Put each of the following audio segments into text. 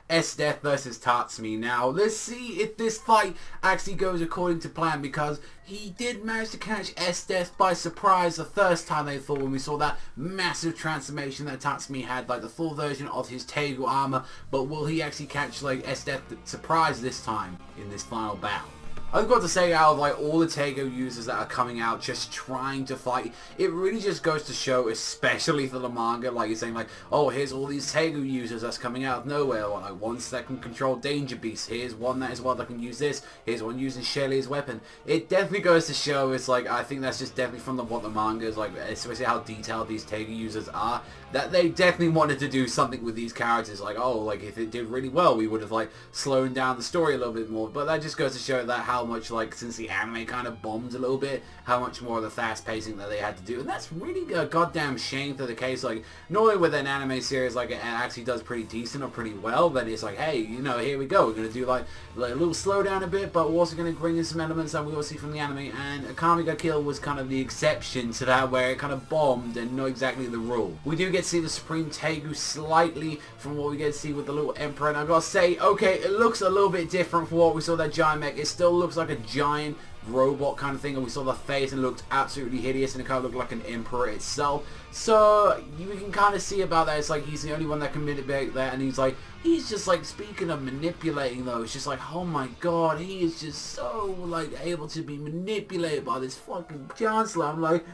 Esdeath versus Tatsumi. Now, let's see if this fight actually goes according to plan, because he did manage to catch Esdeath by surprise the first time they fought, when we saw that massive transformation that Tatsumi had, like the full version of his teigu armor. But will he actually catch like Esdeath surprise this time in this final battle? I've got to say, out of like all the teigu users that are coming out just trying to fight, it really just goes to show, especially for the manga, like you're saying like, oh, here's all these teigu users that's coming out of nowhere, like one that can control danger beasts, here's one that as well that can use this, here's one using Shelly as weapon. It definitely goes to show, it's like, I think that's just definitely from what the manga is like, especially how detailed these teigu users are, that they definitely wanted to do something with these characters. Like, oh, like if it did really well, we would have like slowed down the story a little bit more. But that just goes to show that how much, like, since the anime kind of bombed a little bit, how much more of the fast pacing that they had to do. And that's really a goddamn shame for the case. Like, normally with an anime series, like, it actually does pretty decent or pretty well, then it's like, hey, you know, here we go, we're going to do like a little slow down a bit, but we're also going to bring in some elements that we will see from the anime. And Akame ga Kill was kind of the exception to that, where it kind of bombed and not exactly the rule. We do get to see the Supreme Teigu slightly from what we get to see with the little Emperor, and I've got to say, okay, it looks a little bit different from what we saw that giant mech. It still looks like a giant robot kind of thing, and we saw the face and it looked absolutely hideous, and it kind of looked like an emperor itself. So you can kind of see about that. It's like he's the only one that can manipulate that, and he's just like, speaking of manipulating though, it's just like, oh my god, he is just so like able to be manipulated by this fucking chancellor. I'm like,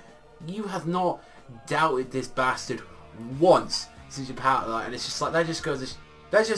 you have not doubted this bastard once since your power, like, and it's just like, that just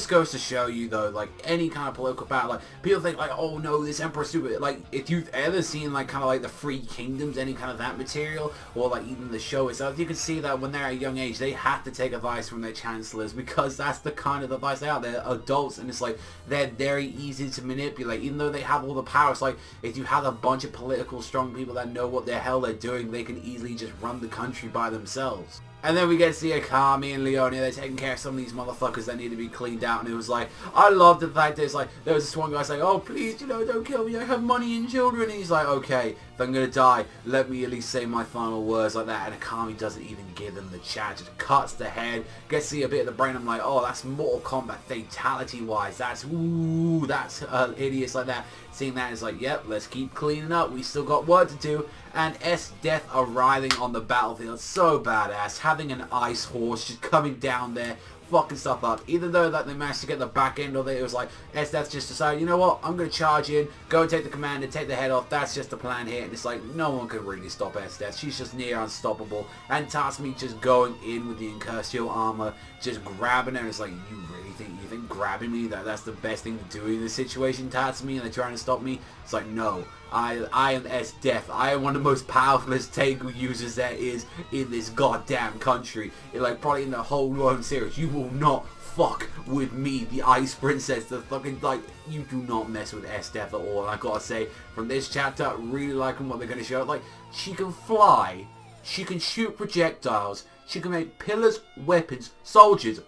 goes to show you though, like any kind of political battle, like people think like, oh no, this emperor's stupid. Like if you've ever seen like kind of like the Free Kingdoms, any kind of that material, or like even the show itself, you can see that when they're at a young age, they have to take advice from their chancellors, because that's the kind of advice they are. They're adults, and it's like they're very easy to manipulate, even though they have all the power. It's like if you have a bunch of political strong people that know what the hell they're doing, they can easily just run the country by themselves. And then we get to see Akame and Leonia, they're taking care of some of these motherfuckers that need to be cleaned out. And it was like, I love the fact that it's like, there was this one guy saying, oh please, you know, don't kill me, I have money and children. And he's like, okay, if I'm gonna die, let me at least say my final words, like that. And Akame doesn't even give him the chance, just cuts the head, gets to see a bit of the brain. I'm like, oh, that's Mortal Kombat fatality wise, that's, ooh, that's hideous like that. Seeing that is like, yep, let's keep cleaning up, we still got work to do. And Esdeath arriving on the battlefield, so badass, having an ice horse just coming down there, fucking stuff up. Even though that they managed to get the back end of it, it was like Esdeath just decided, you know what, I'm going to charge in, go and take the command and take the head off. That's just the plan here. And it's like, no one could really stop Esdeath. She's just near unstoppable. And Tatsumi just going in with the Incursio armor, just grabbing her. And it's like, you think grabbing me, that's the best thing to do in this situation, Tatsumi, and they're trying to stop me? It's like, no. I am Esdeath. I am one of the most powerfulest teigu users there is in this goddamn country. Like, probably in the whole world series. You will not fuck with me, the Ice Princess. The fucking, like, you do not mess with Esdeath at all. And I gotta say, from this chapter, really liking what they're gonna show. Like, she can fly, she can shoot projectiles, she can make pillars, weapons, soldiers.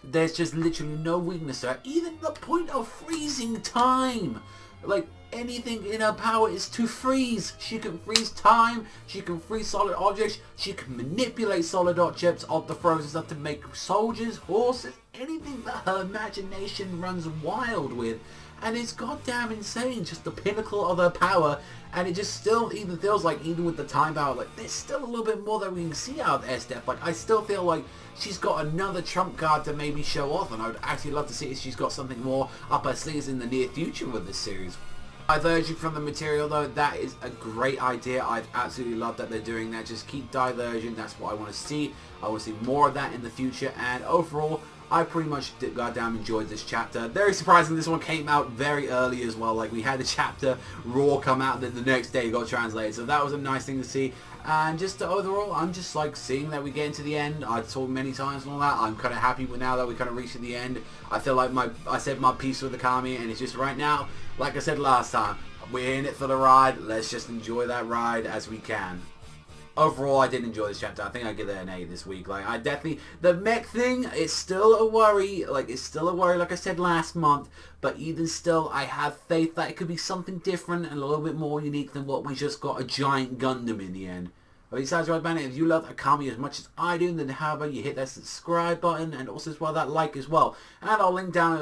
There's just literally no weakness to her, even the point of freezing time. Like, anything in her power is to freeze. She can freeze time, she can freeze solid objects, she can manipulate solid objects of the frozen stuff to make soldiers, horses, anything that her imagination runs wild with. And it's goddamn insane, just the pinnacle of her power. And it just still even feels like, even with the time power, like there's still a little bit more that we can see out of Esdeath. Like, I still feel like she's got another trump card to maybe show off, and I would actually love to see if she's got something more up her sleeves in the near future with this series. Diverging from the material though, that is a great idea. I absolutely love that they're doing that. Just keep diverging, that's what I want to see. I want to see more of that in the future, and overall, I pretty much goddamn enjoyed this chapter. Very surprising, this one came out very early as well. Like, we had the chapter raw come out, then the next day it got translated. So that was a nice thing to see. And just overall, I'm just like seeing that we get into the end. I've told many times and all that. I'm kind of happy with now that we kind of reached the end. I feel like I said my piece with Akame, and it's just right now, like I said last time, we're in it for the ride. Let's just enjoy that ride as we can. Overall, I did enjoy this chapter. I think I give it an 8 this week. Like, I definitely, the mech thing is still a worry. Like, it's still a worry, like I said last month. But even still, I have faith that it could be something different and a little bit more unique than what we just got a giant Gundam in the end. But besides, right, man, if you love Akame as much as I do, then how about you hit that subscribe button and also as well that like as well. And I'll link down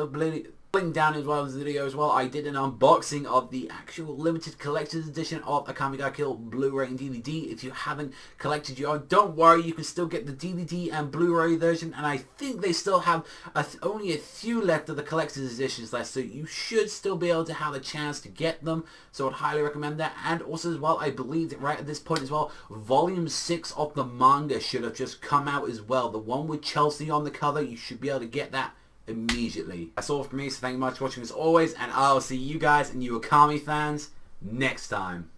as well as the video as well. I did an unboxing of the actual limited collector's edition of Akame ga Kill Blu-ray and DVD. If you haven't collected your own, don't worry, you can still get the DVD and Blu-ray version, and I think they still have only a few left of the collector's editions left, so you should still be able to have a chance to get them, so I'd highly recommend that. And also as well, I believe that right at this point as well, volume 6 of the manga should have just come out as well. The one with Chelsea on the cover, you should be able to get that immediately. That's all from me, so thank you much for watching as always, and I'll see you guys and you Akame fans next time.